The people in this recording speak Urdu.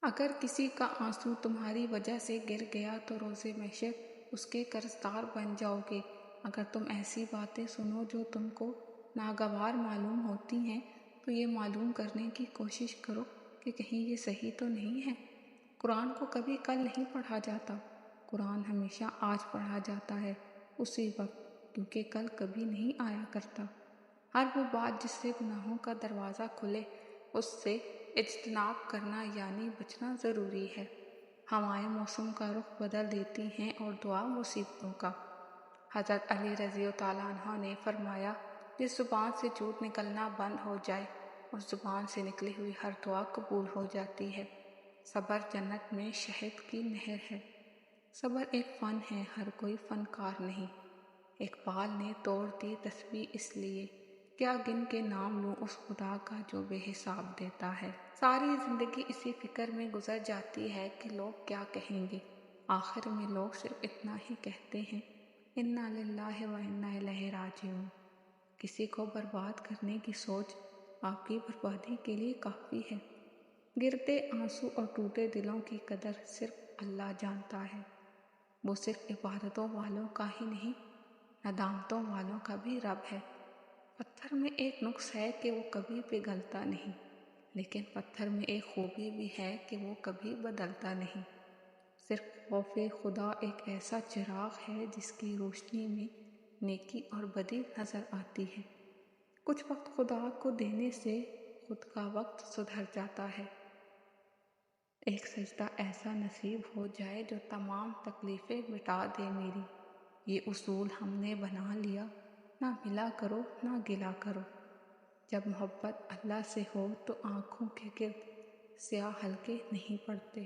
اگر کسی کا آنسو تمہاری وجہ سے گر گیا تو روز محشر اس کے قرضدار بن جاؤ گے۔ اگر تم ایسی باتیں سنو جو تم کو ناگوار معلوم ہوتی ہیں تو یہ معلوم کرنے کی کوشش کرو کہ کہیں یہ صحیح تو نہیں ہے۔ قرآن کو کبھی کل نہیں پڑھا جاتا، قرآن ہمیشہ آج پڑھا جاتا ہے، اسی وقت، کیونکہ کل کبھی نہیں آیا کرتا۔ ہر وہ بات جس سے گناہوں کا دروازہ کھلے اس سے اجتناب کرنا یعنی بچنا ضروری ہے۔ ہوائیں موسم کا رخ بدل دیتی ہیں اور دعا مصیبتوں کا۔ حضرت علی رضی اللہ عنہ نے فرمایا، جس زبان سے جھوٹ نکلنا بند ہو جائے اس زبان سے نکلی ہوئی ہر دعا قبول ہو جاتی ہے۔ صبر جنت میں شہد کی نہر ہے۔ صبر ایک فن ہے، ہر کوئی فنکار نہیں۔ اقبال نے توڑ دی تسبیح اس لیے، کیا گن کے نام لوں اس خدا کا جو بے حساب دیتا ہے۔ ساری زندگی اسی فکر میں گزر جاتی ہے کہ لوگ کیا کہیں گے۔ آخر میں لوگ صرف اتنا ہی کہتے ہیں، انا للہ و انا الیہ راجعون۔ کسی کو برباد کرنے کی سوچ آپ کی بربادی کے لیے کافی ہے۔ گرتے آنسو اور ٹوٹے دلوں کی قدر صرف اللہ جانتا ہے۔ وہ صرف عبادتوں والوں کا ہی نہیں، ندامتوں والوں کا بھی رب ہے۔ پتھر میں ایک نقص ہے کہ وہ کبھی پگھلتا نہیں، لیکن پتھر میں ایک خوبی بھی ہے کہ وہ کبھی بدلتا نہیں۔ صرف خوف خدا ایک ایسا چراغ ہے جس کی روشنی میں نیکی اور بدی نظر آتی ہے۔ کچھ وقت خدا کو دینے سے خود کا وقت سدھر جاتا ہے۔ ایک سجدہ ایسا نصیب ہو جائے جو تمام تکلیفیں مٹا دے میری۔ یہ اصول ہم نے بنا لیا، نہ ملا کرو نہ گلا کرو۔ جب محبت اللہ سے ہو تو آنکھوں کے گرد سیاہ حلقے نہیں پڑتے۔